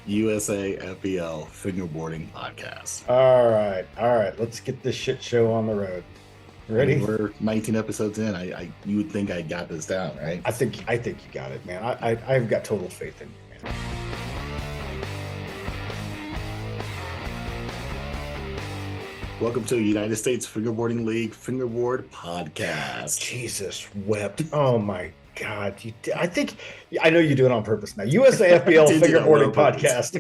USAFBL Fingerboarding Podcast. All right. Let's get this shit show on the road. Ready? We're 19 episodes in. You would think I got this down, right? I think you got it, man. I've got total faith in you, man. Welcome to United States Fingerboarding League Fingerboard Podcast. Jesus wept. Oh my God. I know you do it on purpose now. USAFBL Fingerboarding Podcast.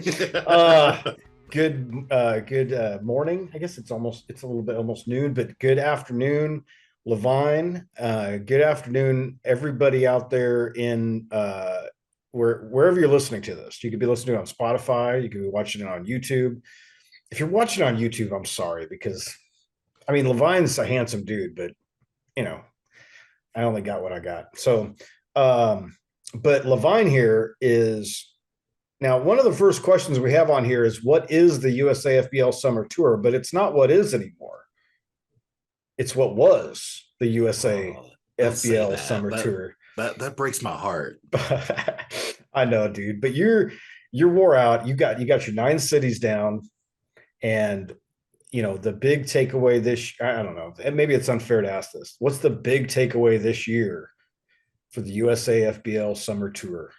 Good morning. I guess it's a little bit almost noon, but good afternoon, Levine. Good afternoon, everybody out there in wherever you're listening to this. You could be listening on Spotify, you could be watching it on YouTube. If you're watching on YouTube, I'm sorry, because I mean Levine's a handsome dude, but you know, I only got what I got. So but Levine here is now one of the first questions we have on here is what is the USAFBL Summer Tour? But it's not what is anymore. It's what was the USAFBL Summer Tour. That breaks my heart. I know, dude, but you're wore out. You got your 9 cities down. And, you know, the big takeaway I don't know, and maybe it's unfair to ask this. What's the big takeaway this year for the USAFBL Summer Tour?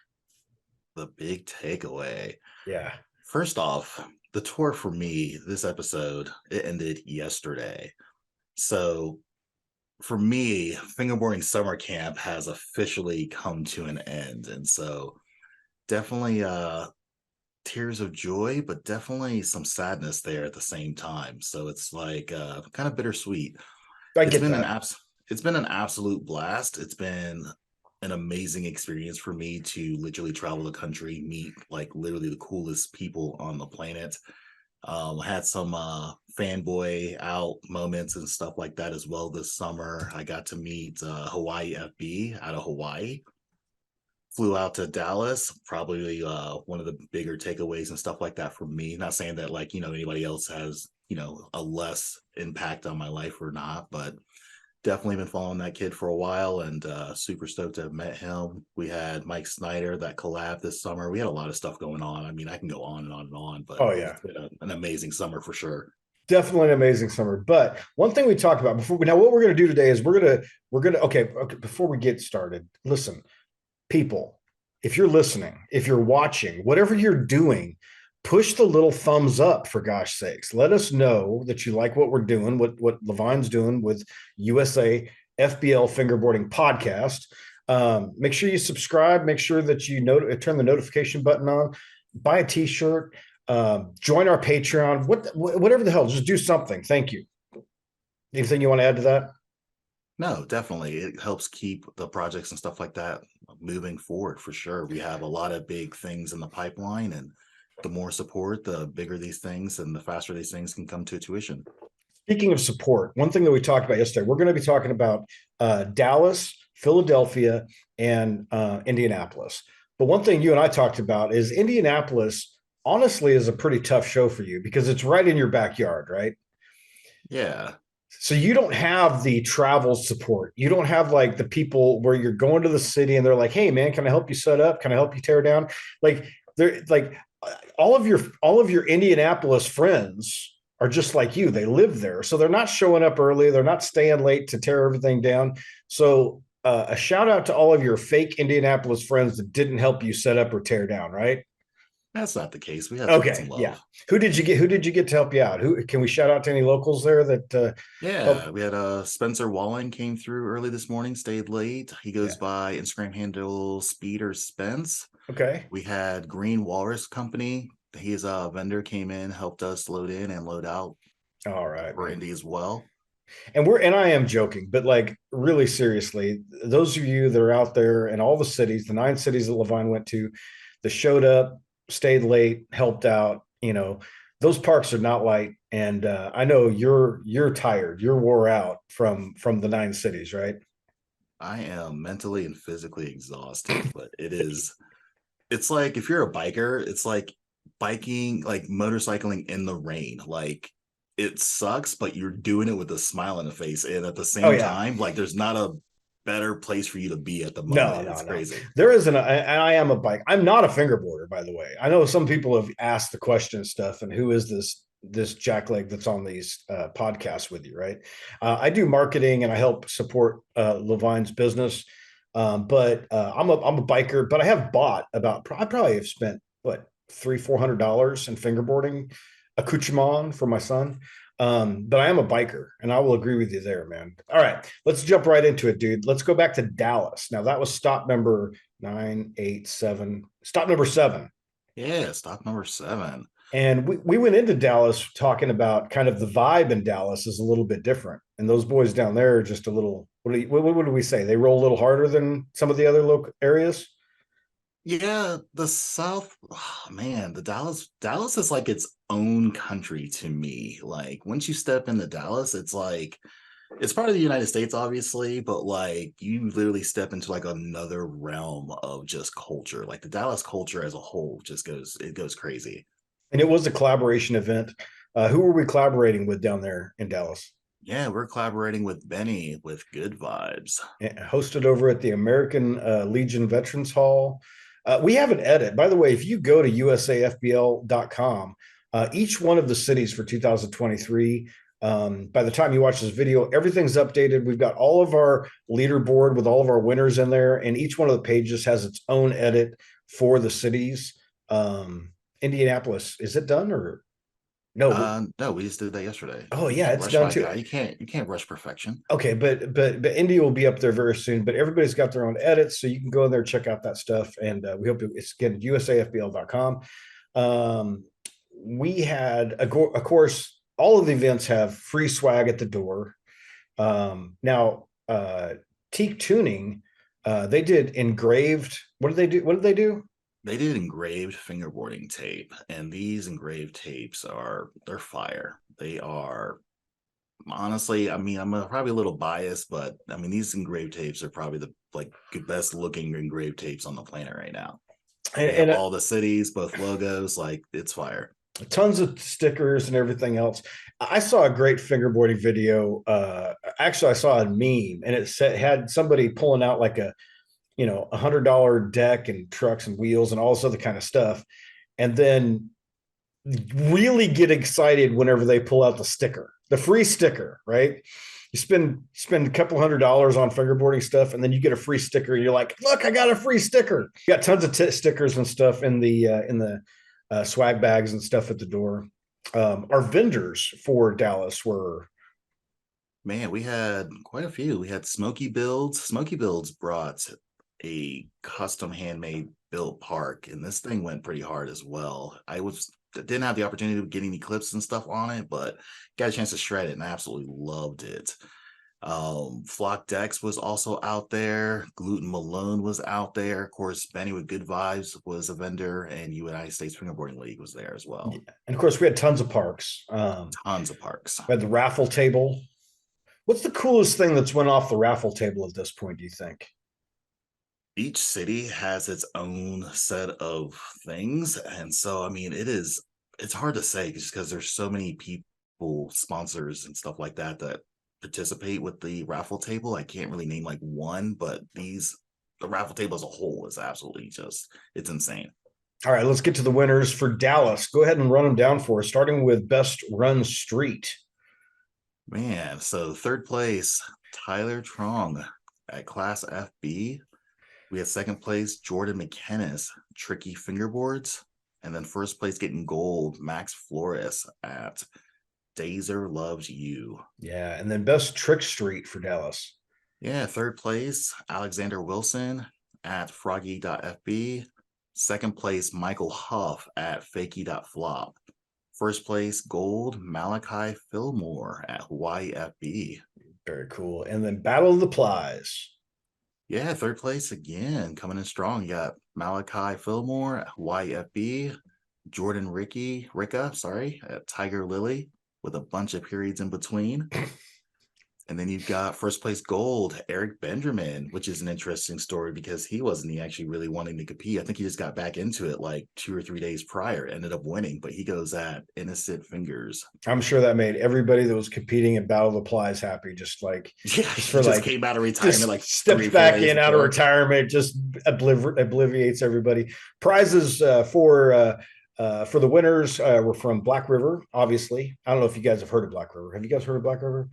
The big takeaway. Yeah. First off, the tour for me, this episode, it ended yesterday. So for me, Fingerboarding Summer Camp has officially come to an end. And so definitely tears of joy, but definitely some sadness there at the same time. So it's like kind of bittersweet. It's been an absolute blast. It's been an amazing experience for me to literally travel the country, meet like literally the coolest people on the planet. Had some fanboy out moments and stuff like that as well this summer. I got to meet Hawaii FB out of Hawaii. Flew out to Dallas, probably one of the bigger takeaways and stuff like that for me. Not saying that like, you know, anybody else has, you know, a less impact on my life or not, but definitely been following that kid for a while and super stoked to have met him. We had Mike Snyder, that collab this summer. We had a lot of stuff going on. I mean, I can go on and on and on, but It's been an amazing summer for sure. Definitely an amazing summer. But one thing we talked about what we're going to do today is we're going to, okay, before we get started, listen, people, if you're listening, if you're watching, whatever you're doing, push the little thumbs up for gosh sakes. Let us know that you like what we're doing, what Levine's doing with USA FBL Fingerboarding Podcast. Make sure you subscribe. Make sure that you turn the notification button on. Buy a t-shirt. Join our Patreon. Whatever the hell, just do something. Thank you. Anything you want to add to that? No, definitely. It helps keep the projects and stuff like that moving forward for sure. We have a lot of big things in the pipeline, and the more support, the bigger these things and the faster these things can come to tuition. Speaking of support, one thing that we talked about yesterday, we're going to be talking about Dallas, Philadelphia, and Indianapolis. But one thing you and I talked about is Indianapolis, honestly, is a pretty tough show for you because it's right in your backyard, right? Yeah. So you don't have the travel support. You don't have like the people where you're going to the city and they're like, "Hey man, can I help you set up? Can I help you tear down?" Like they're like all of your Indianapolis friends are just like you. They live there. So they're not showing up early. They're not staying late to tear everything down. So a shout out to all of your fake Indianapolis friends that didn't help you set up or tear down, right? That's not the case. We have some love. Yeah. Who did you get to help you out? Who can we shout out to any locals there that we had Spencer Wallen came through early this morning, stayed late. He goes by Instagram handle Speeder Spence. Okay. We had Green Walrus Company. He's a vendor, came in, helped us load in and load out. All right. For Indy as well. And I am joking, but like really seriously, those of you that are out there in all the cities, the 9 cities that Levine went to, that showed up, stayed late, helped out, you know, those parks are not light. And I know you're tired, you're wore out from the 9 cities, right? I am mentally and physically exhausted, but it's like if you're a biker, it's like biking, like motorcycling in the rain. Like it sucks, but you're doing it with a smile on the face. And at the same time, like there's not a better place for you to be at the No, moment. no, It's no. crazy. There isn't, and I am a bike. I'm not a fingerboarder, by the way. I know some people have asked the question and stuff, and who is this jackleg that's on these podcasts with you, right? I do marketing and I help support Levine's business, but I'm a biker. But I have bought about I probably have spent what $300-400 in fingerboarding accoutrement for my son. But I am a biker, and I will agree with you there, man. All right, let's jump right into it, dude. Let's go back to Dallas. Now that was stop number 987. Stop number 7. Yeah, stop number 7. And we went into Dallas talking about kind of the vibe in Dallas is a little bit different. And those boys down there are just a little, what do we say? They roll a little harder than some of the other local areas. Yeah, the South, oh, man, the Dallas is like its own country to me. Like once you step into Dallas, it's like it's part of the United States, obviously, but like you literally step into like another realm of just culture. Like the Dallas culture as a whole just goes crazy. And it was a collaboration event. Who were we collaborating with down there in Dallas? Yeah, we're collaborating with Benny with Good Vibes. Hosted over at the American Legion Veterans Hall. We have an edit. By the way, if you go to USAFBL.com, each one of the cities for 2023, by the time you watch this video, everything's updated. We've got all of our leaderboard with all of our winners in there, and each one of the pages has its own edit for the cities. Indianapolis, is it done or no? No, we just did that yesterday. Oh yeah, it's Rush done by too. guy. You can't rush perfection. Okay, but India will be up there very soon. But everybody's got their own edits, so you can go in there, check out that stuff, and we hope it's again USAFBL.com. We had, of course, all of the events have free swag at the door. Now, Teak Tuning, they did engraved. What did they do? What did they do? They did engraved fingerboarding tape, and these engraved tapes they're fire. They are honestly, I mean, probably a little biased, but I mean, these engraved tapes are probably the like best looking engraved tapes on the planet right now. They have And all the cities, both logos, like it's fire. tons of stickers and everything else. I saw a great fingerboarding video. Actually, I saw a meme, and had somebody pulling out like a $100 deck and trucks and wheels and all this other kind of stuff, and then really get excited whenever they pull out the sticker, the free sticker, right? You spend a couple $100 on fingerboarding stuff, and then you get a free sticker. And you're like, look, I got a free sticker. You got tons of stickers and stuff in the swag bags and stuff at the door. Our vendors for Dallas were, Man, we had quite a few. We had Smoky Builds. Smoky Builds brought a custom handmade built park, and this thing went pretty hard as well. Didn't have the opportunity to get any clips and stuff on it, but got a chance to shred it and I absolutely loved it. Flock Dex was also out there. Gluten Malone was out there. Of course, Benny with Good Vibes was a vendor, and United States Fingerboarding League was there as well. yeah. And of course we had tons of parks. Tons of parks. We had the raffle table. What's the coolest thing that's went off the raffle table at this point, do you think? Each city has its own set of things, and so I mean it's hard to say just because there's so many people, sponsors and stuff like that participate with the raffle table. I can't really name like one, but the raffle table as a whole is absolutely it's insane. All right, let's get to the winners for Dallas. Go ahead and run them down for us, starting with best run street. Man, so third place, Tyler Trong at Class FB. We had second place, Jordan McKennis, Tricky Fingerboards. And then first place getting gold, Max Flores at Dazer Loves You. Yeah, and then best trick street for Dallas. Yeah, third place, Alexander Wilson at Froggy.fb. Second place, Michael Huff at Fakey.flop. First place, gold, Malachi Fillmore at YFB. Very cool. And then Battle of the Plies. Yeah, third place again, coming in strong. You got Malachi Fillmore at YFB, Jordan Ricka, at Tiger Lily with a bunch of periods in between. And then you've got first place gold, Eric Benjamin, which is an interesting story because he wasn't actually really wanting to compete. I think he just got back into it like 2 or 3 days prior, ended up winning, but he goes at innocent fingers. I'm sure that made everybody that was competing in Battle of the Plies happy. Just Yeah, just he for just like, came out of retirement just like steps 3 4 back days in out of before. retirement, just obliviates everybody. Prizes for the winners were from Black River, obviously. I don't know if you guys have heard of Black River. Have you guys heard of Black River?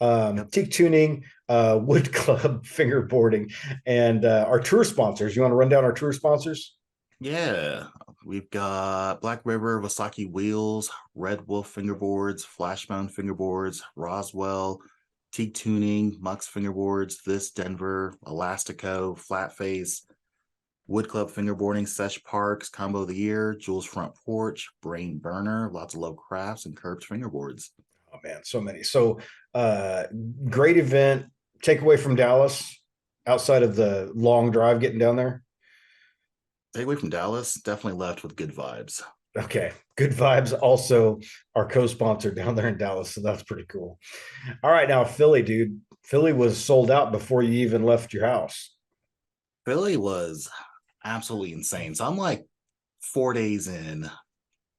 Yep. Teak tuning, wood club, fingerboarding, and our tour sponsors. You want to run down our tour sponsors? Yeah, we've got Black River, Wasaki Wheels, Red Wolf Fingerboards, Flashbone Fingerboards, Roswell, Teak Tuning, Mux Fingerboards, This Denver, Elastico, Flatface, Wood Club Fingerboarding, Sesh Parks, Combo of the Year, Jules Front Porch, Brain Burner, lots of low crafts, and curved fingerboards. Oh man, so many. So uh, great event. Takeaway from Dallas outside of the long drive getting down there. Take away from Dallas, definitely left with good vibes. Okay, good vibes. Also, our co-sponsor down there in Dallas, so that's pretty cool. All right, now Philly, dude. Philly was sold out before you even left your house. Philly was absolutely insane. So I'm like 4 days in,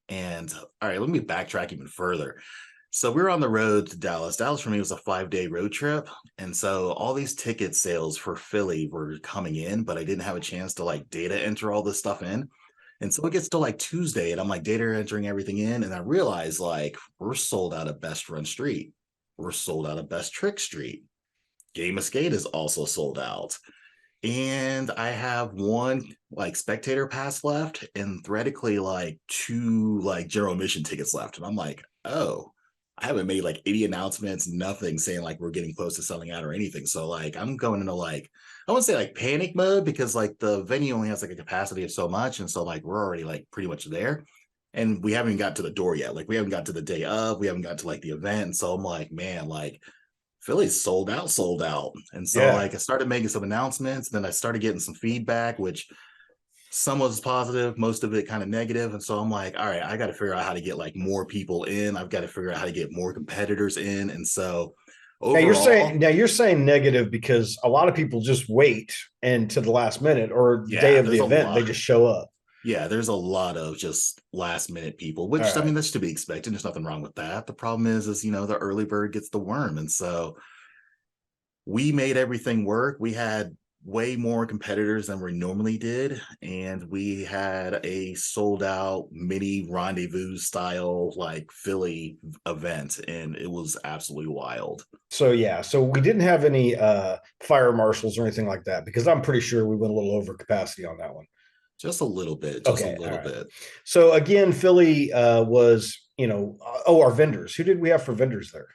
and all right, let me backtrack even further. So we were on the road to Dallas. Dallas for me was a 5-day road trip. And so all these ticket sales for Philly were coming in, but I didn't have a chance to like data enter all this stuff in. And so it gets to like Tuesday and I'm like data entering everything in. And I realize like we're sold out of Best Run Street. We're sold out of Best Trick Street. Game of Skate is also sold out. And I have one like spectator pass left and theoretically like 2 like general admission tickets left. And I'm like, oh, I haven't made like 80 announcements, nothing saying like we're getting close to selling out or anything. So like I'm going into like, I wouldn't say like panic mode because like the venue only has like a capacity of so much. And so like we're already like pretty much there. And we haven't got to the door yet. Like we haven't got to the day of, we haven't got to like the event. And so I'm like, man, like Philly's sold out, sold out. And so Yeah. like I started making some announcements, then I started getting some feedback, which some was positive, most of it kind of negative. And so I'm like, all right, I got to figure out how to get like more people in. I've got to figure out how to get more competitors in. And so overall, Now you're saying negative because a lot of people just wait and to the last minute or the day yeah, of the there's a event they lot. just show up. Yeah, there's a lot of just last minute people, All which I right. mean that's to be expected. There's nothing wrong with that. The problem is you know the early bird gets the worm, and so we made everything work. We had way more competitors than we normally did, and we had a sold out mini rendezvous style like Philly event, and it was absolutely wild. So yeah, so we didn't have any fire marshals or anything like that because I'm pretty sure we went a little over capacity on that one. Just a little bit, just a Okay, all little right. bit. So again, Philly was, oh, our vendors. Who did we have for vendors there?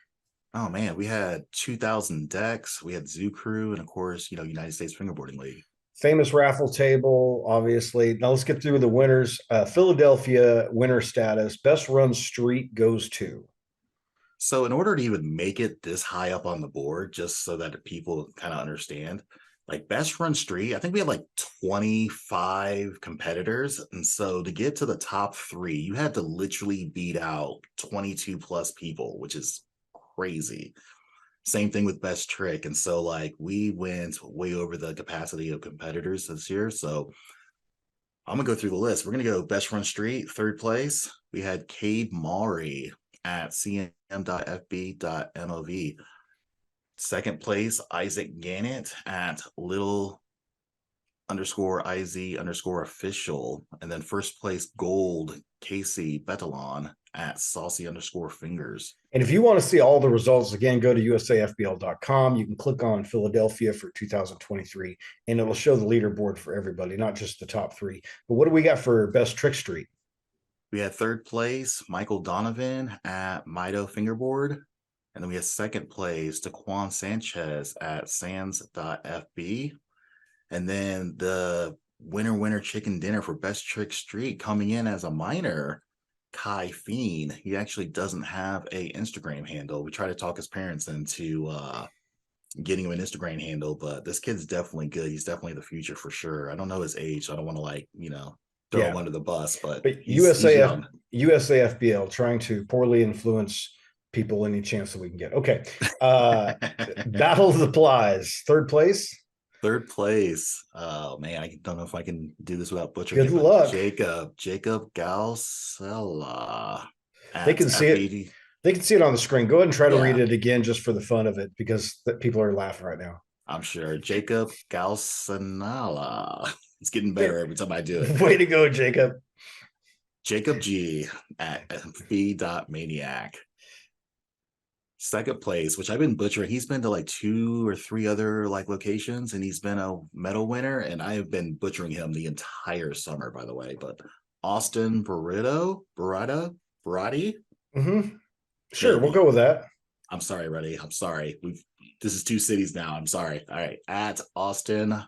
Oh man, we had 2,000 decks, we had Zoo Crew, and of course, you know, United States Fingerboarding League. Famous raffle table, obviously. Now let's get through the winners. Philadelphia winner status. Best run street goes to. So, in order to even make it this high up on the board, just so that people kind of understand, like best run street, I think we had like 25 competitors. And so, to get to the top 3, you had to literally beat out 22 plus people, which is crazy. Same thing with best trick. And so, like, we went way over the capacity of competitors this year. So, I'm gonna go through the list. We're gonna go best run street, third place. We had Cade Maury at cm.fb.mov. Second place, Isaac Gannett at little underscore iz underscore official. And then first place gold, Casey Betalon at saucy underscore fingers. And if you want to see all the results, again, go to USAFBL.com. You can click on Philadelphia for 2023, and it'll show the leaderboard for everybody, not just the top 3. But what do we got for best trick street? We had third place, Michael Donovan at Mido Fingerboard. And then we had second place, Daquan Sanchez at sands.fb. And then the winner chicken dinner for best trick street coming in as a minor, Kai Fiend. He actually doesn't have a Instagram handle. We try to talk his parents into getting him an Instagram handle, but this kid's definitely good. He's definitely the future for sure. I don't know his age, so I don't want to like, throw him under the bus, but But he's young. USAFBL trying to poorly influence people any chance that we can get. Okay. Battle of the Plies, third place. Third place. Oh man, I don't know if I can do this without butchering Good it, but luck. Jacob Galsella They at can see it. FBD. They can see it on the screen. Go ahead and try to read Yeah, it again just for the fun of it, because people are laughing right now. I'm sure. Jacob Galsanala. It's getting better every time I do it. Way to go, Jacob. Jacob G at B.Maniac. Second place, which I've been butchering. He's been to like 2 or 3 other like locations, and he's been a medal winner. And I have been butchering him the entire summer, by the way. But Austin Barati. Mm-hmm. Sure, we'll go with that. I'm sorry, Reddy. I'm sorry. This is 2 cities now. I'm sorry. All right, at Austin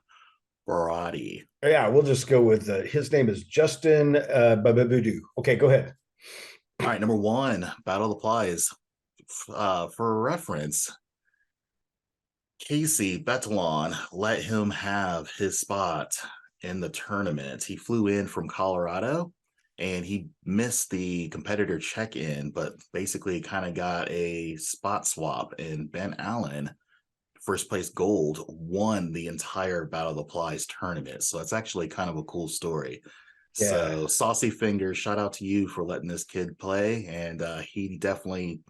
Barati. Yeah, we'll just go with his name is Justin Bababudu. Okay, go ahead. All right, number 1, Battle of the Plies. For reference, Casey Betalon let him have his spot in the tournament. He flew in from Colorado and he missed the competitor check-in, but basically kind of got a spot swap. And Ben Allen, first place gold, won the entire Battle of the Plies tournament. So that's actually kind of a cool story. Yeah. So Saucy Fingers, shout out to you for letting this kid play. And he definitely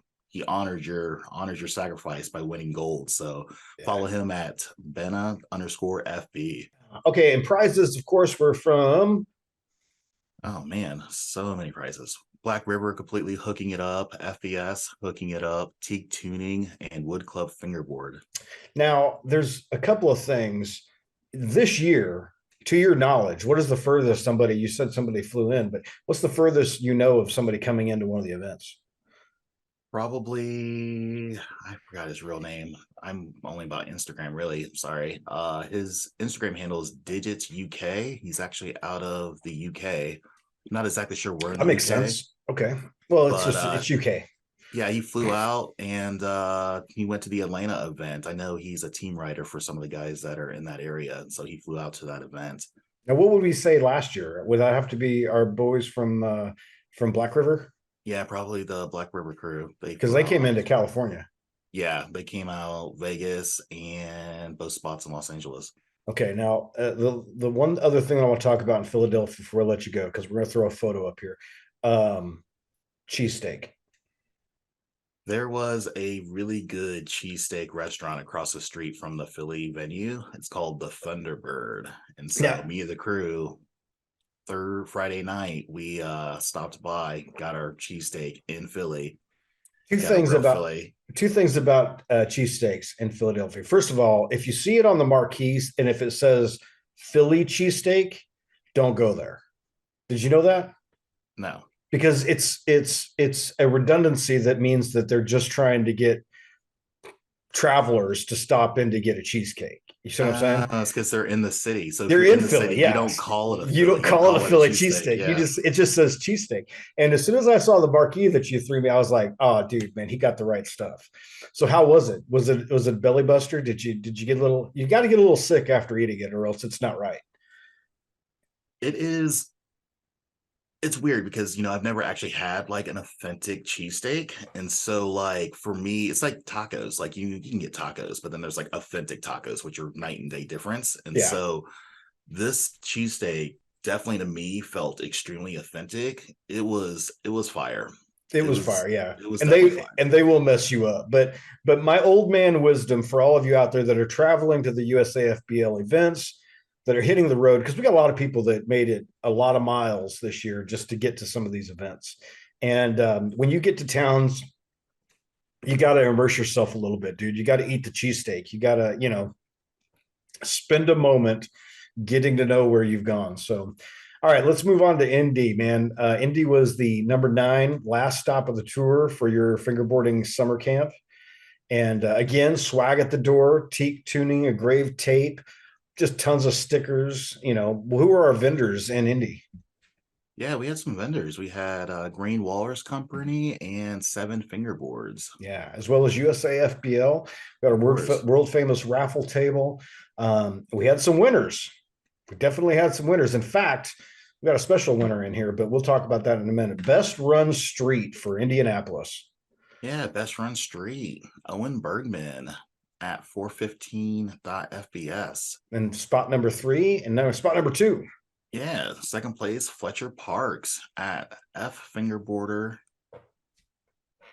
honors your sacrifice by winning gold. So follow him at Benna_FB. Okay, and prizes, of course, were from, oh man, so many prizes. Black River completely hooking it up, FBS hooking it up, Teak Tuning, and Wood Club Fingerboard. Now, there's a couple of things this year. To your knowledge, what is the furthest somebody, you said somebody flew in, but what's the furthest you know of somebody coming into one of the events? Probably, I forgot his real name. I'm only about Instagram, really. I'm sorry. His Instagram handle is Digits UK. He's actually out of the UK. Not exactly sure where in the that makes UK. Sense. Okay. Well, it's UK. Yeah, he flew out and he went to the Atlanta event. I know he's a team rider for some of the guys that are in that area, and so he flew out to that event. Now, what would we say last year? Would that have to be our boys from Black River? Yeah, probably the Black River crew. Because they came into California. Yeah, they came out Vegas and both spots in Los Angeles. Okay, now the one other thing I want to talk about in Philadelphia before I let you go, because we're going to throw a photo up here. Cheesesteak. There was a really good cheesesteak restaurant across the street from the Philly venue. It's called the Thunderbird. And so me and the crew, third Friday night, we stopped by, got our cheesesteak in Philly. Two things about cheesesteaks in Philadelphia. First of all, if you see it on the marquees and if it says Philly cheesesteak, don't go there. Did you know that? No. Because it's a redundancy that means that they're just trying to get travelers to stop in to get a cheesecake. You see what I'm saying? It's because they're in the city. So they're in Philly. City, yeah, you don't call it a Philly. You don't call it a Philly cheesesteak. Yeah. It just says cheesesteak. And as soon as I saw the marquee that you threw me, I was like, oh, dude, man, he got the right stuff. So how was it? Was it belly buster? Did you get a little? You got to get a little sick after eating it, or else it's not right. It is. It's weird because, I've never actually had like an authentic cheesesteak. And so like for me, it's like tacos. Like you can get tacos, but then there's like authentic tacos, which are night and day difference. And so this cheesesteak definitely to me felt extremely authentic. It was fire. It was fire, yeah. It was and they will mess you up. But my old man wisdom for all of you out there that are traveling to the USAFBL events, that are hitting the road, because we got a lot of people that made it a lot of miles this year just to get to some of these events. And when you get to towns, you got to immerse yourself a little bit, dude. You got to eat the cheesesteak. You got to, spend a moment getting to know where you've gone. So, all right, let's move on to Indy, man. Indy was the number 9 last stop of the tour for your fingerboarding summer camp. And again, swag at the door, teak tuning, a grave tape, just tons of stickers. Who are our vendors in Indy? Yeah, we had some vendors. We had Green Walrus Company and 7 Fingerboards. Yeah, as well as USAFBL. We got a world famous raffle table. We had some winners. We definitely had some winners. In fact, we got a special winner in here, but we'll talk about that in a minute. Best run street for Indianapolis. Yeah, best run street. Owen Bergman at 415.fbs. And spot number 3, and now spot number 2. Yeah, second place, Fletcher Parks at F Fingerboarder.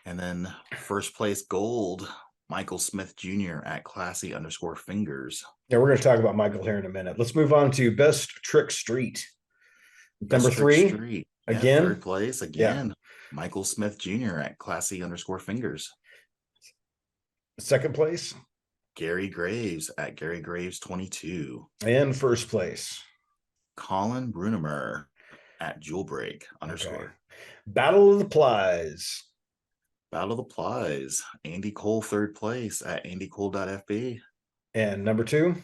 And then first place gold, Michael Smith Jr. at Classy_Fingers. Yeah, we're going to talk about Michael here in a minute. Let's move on to best trick street. Best Number trick 3, street. Yeah, again. third place again. Yeah. Michael Smith Jr. at Classy_Fingers. Second place, Gary Graves at Gary Graves 22. And first place, Colin Brunemer at Jewelbreak _. Okay. Battle of the Plies. Battle of the Plies. Andy Cole third place at andycole.fb. And number 2,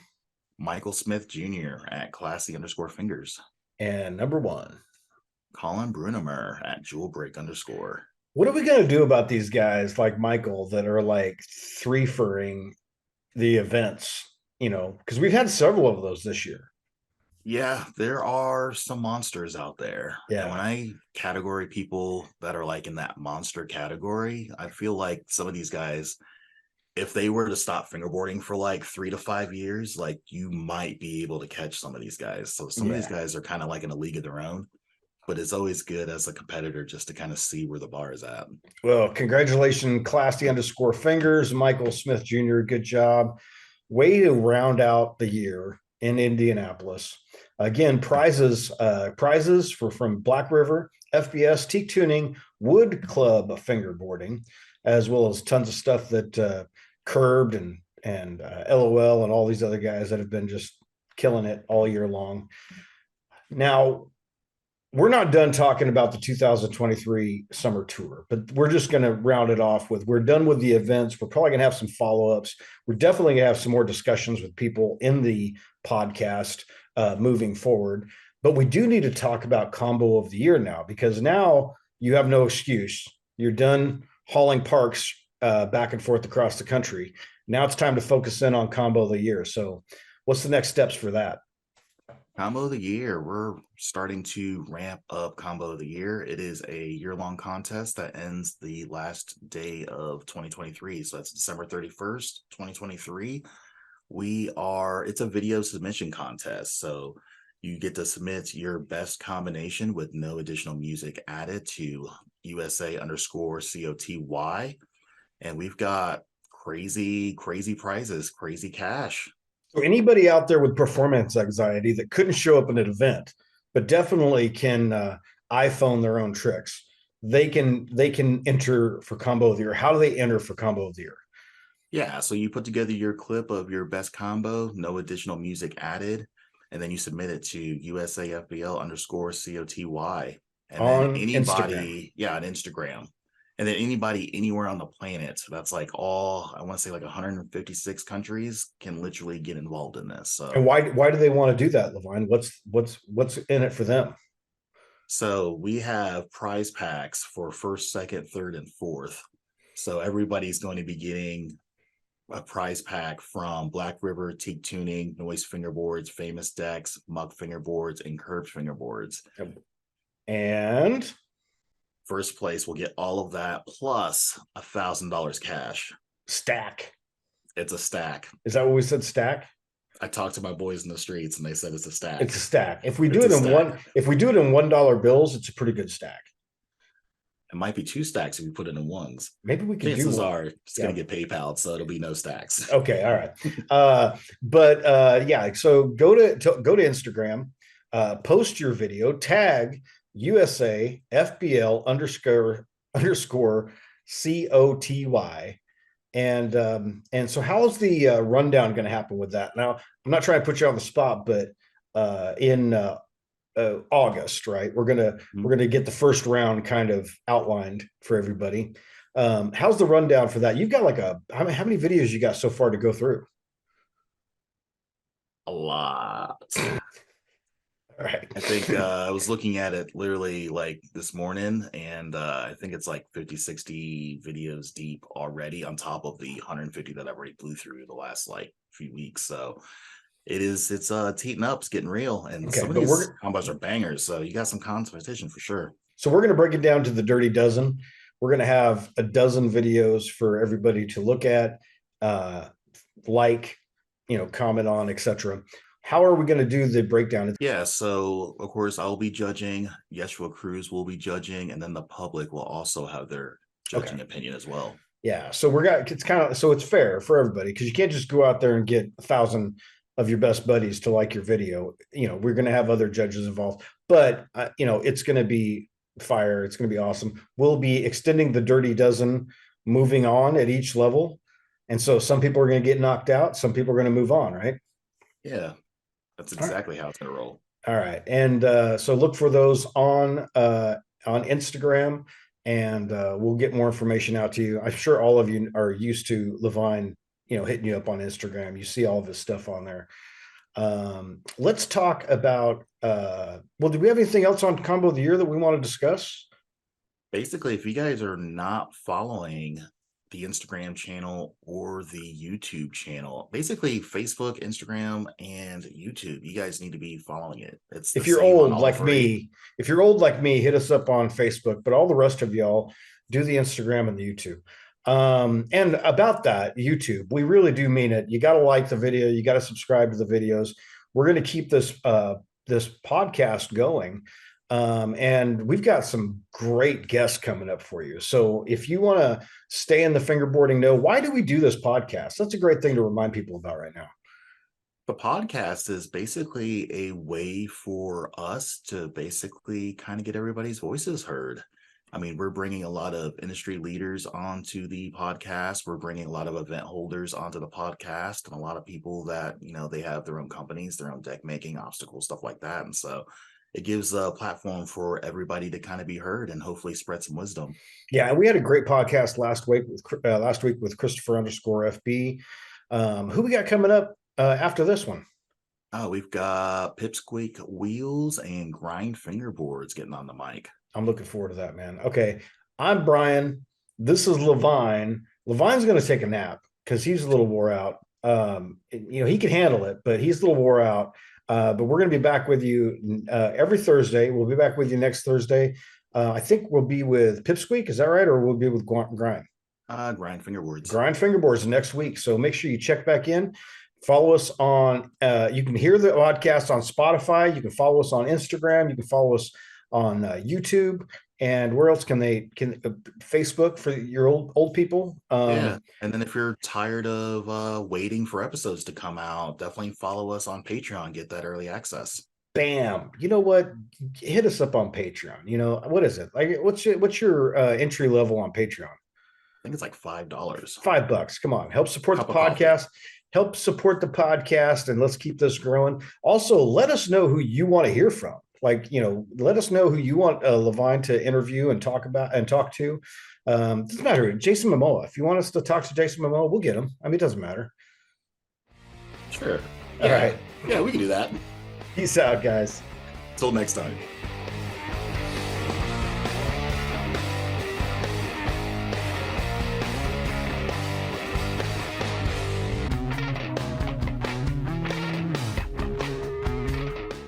Michael Smith Jr. at Classy_Fingers. And number 1, Colin Brunemer at Jewelbreak _. What are we going to do about these guys like Michael that are like three-furring the events? You know, because we've had several of those this year. Yeah, there are some monsters out there. Yeah. And when I category people that are like in that monster category, I feel like some of these guys, if they were to stop fingerboarding for like 3 to 5 years, like you might be able to catch some of these guys. So some of these guys are kind of like in a league of their own, but it's always good as a competitor just to kind of see where the bar is at. Well, congratulations, Classy_Fingers, Michael Smith Jr. Good job. Way to round out the year in Indianapolis. Again, prizes from Black River, FBS, Teak Tuning, Wood Club Fingerboarding, as well as tons of stuff that Curbed and LOL and all these other guys that have been just killing it all year long. Now, we're not done talking about the 2023 Summer Tour, but we're just going to round it off with, we're done with the events. We're probably going to have some follow-ups. We're definitely going to have some more discussions with people in the podcast moving forward. But we do need to talk about Combo of the Year now, because now you have no excuse. You're done hauling parks back and forth across the country. Now it's time to focus in on Combo of the Year. So what's the next steps for that? Combo of the Year, we're starting to ramp up Combo of the Year. It is a year-long contest that ends the last day of 2023. So that's December 31st, 2023. It's a video submission contest. So you get to submit your best combination with no additional music added to USA_COTY. And we've got crazy prizes, crazy cash. So anybody out there with performance anxiety that couldn't show up at an event, but definitely can iPhone their own tricks, they can enter for Combo of the Year. How do they enter for Combo of the Year? Yeah, so you put together your clip of your best combo, no additional music added, and then you submit it to USAFBL_COTY. And on then Instagram. On Instagram. And then anybody anywhere on the planet, that's like I want to say like 156 countries can literally get involved in this. So, and why do they want to do that, Levine? What's in it for them? So we have prize packs for first, second, third, and fourth. So everybody's going to be getting a prize pack from Black River, Teak Tuning, Noise Fingerboards, Famous Decks, Muck Fingerboards, and Curbed Fingerboards. And first place will get all of that plus $1,000 cash. Stack. It's a stack. Is that what we said? Stack? I talked to my boys in the streets and they said it's a stack. It's a stack. If we do it in $1 bills, it's a pretty good stack. It might be 2 stacks if we put it in ones. Maybe we can Chances are it's going to get PayPal, so it'll be no stacks. Okay, all right. So go to Instagram, post your video, tag USAFBL_COTY. And so how's the rundown going to happen with that? Now, I'm not trying to put you on the spot, but in August, right? We're gonna get the first round kind of outlined for everybody. How's the rundown for that? You've got like how many videos you got so far to go through? A lot. All right. I think I was looking at it literally like this morning, and I think it's like 50-60 videos deep already on top of the 150 that I already blew through the last like few weeks. So it's heating up, it's getting real, and some of these combos are bangers. So you got some competition for sure. So we're going to break it down to the dirty dozen. We're going to have a dozen videos for everybody to look at, comment on, etc. How are we going to do the breakdown? Yeah, so of course I'll be judging, Yeshua Cruz will be judging, and then the public will also have their judging opinion as well. Yeah, so it's fair for everybody, because you can't just go out there and get 1,000 of your best buddies to like your video. We're going to have other judges involved, but it's going to be fire. It's going to be awesome. We'll be extending the Dirty Dozen, moving on at each level, and so some people are going to get knocked out, some people are going to move on, right? Yeah, that's exactly how it's going to roll. All right, and so look for those on Instagram. And we'll get more information out to you. I'm sure all of you are used to Levine, hitting you up on Instagram. You see all of his stuff on there. Let's talk about, do we have anything else on Combo of the Year that we want to discuss? Basically, if you guys are not following the Instagram channel or the YouTube channel, basically Facebook, Instagram, and YouTube, you guys need to be following it. If you're old like me, hit us up on Facebook, but all the rest of y'all do the Instagram and the YouTube. And about that YouTube, we really do mean it. You got to like the video. You got to subscribe to the videos. We're going to keep this podcast going. And we've got some great guests coming up for you. So if you want to stay in the fingerboarding know, why do we do this podcast? That's a great thing to remind people about right now. The podcast is basically a way for us to basically kind of get everybody's voices heard. I mean, we're bringing a lot of industry leaders onto the podcast. We're bringing a lot of event holders onto the podcast, and a lot of people that, they have their own companies, their own deck making, obstacles, stuff like that. And so it gives a platform for everybody to kind of be heard and hopefully spread some wisdom. Yeah, we had a great podcast last week with Christopher_FB. Who we got coming up after this one? We've got Pipsqueak Wheels and Grind Fingerboards getting on the mic. I'm looking forward to that, man. Okay, I'm Brian. This is Levine. Levine's going to take a nap because he's a little wore out. He can handle it, but he's a little wore out. But we're going to be back with you every Thursday. We'll be back with you next Thursday. I think we'll be with Pipsqueak. Is that right? Or we'll be with Grind? Grind Fingerboards. Grind Fingerboards next week. So make sure you check back in. Follow us on, you can hear the podcast on Spotify. You can follow us on Instagram. You can follow us on YouTube. And where else can Facebook for your old people? Yeah. And then if you're tired of waiting for episodes to come out, definitely follow us on Patreon, get that early access. Bam. You know what? Hit us up on Patreon. What is it? Like, what's your entry level on Patreon? I think it's like $5. $5. Come on. Help support the podcast. Help support the podcast, and let's keep this growing. Also, let us know who you want to hear from. Let us know who you want Levine to interview and talk to. Doesn't matter. Jason Momoa. If you want us to talk to Jason Momoa, we'll get him. I mean, it doesn't matter. Sure. All right. Yeah, we can do that. Peace out, guys. Till next time.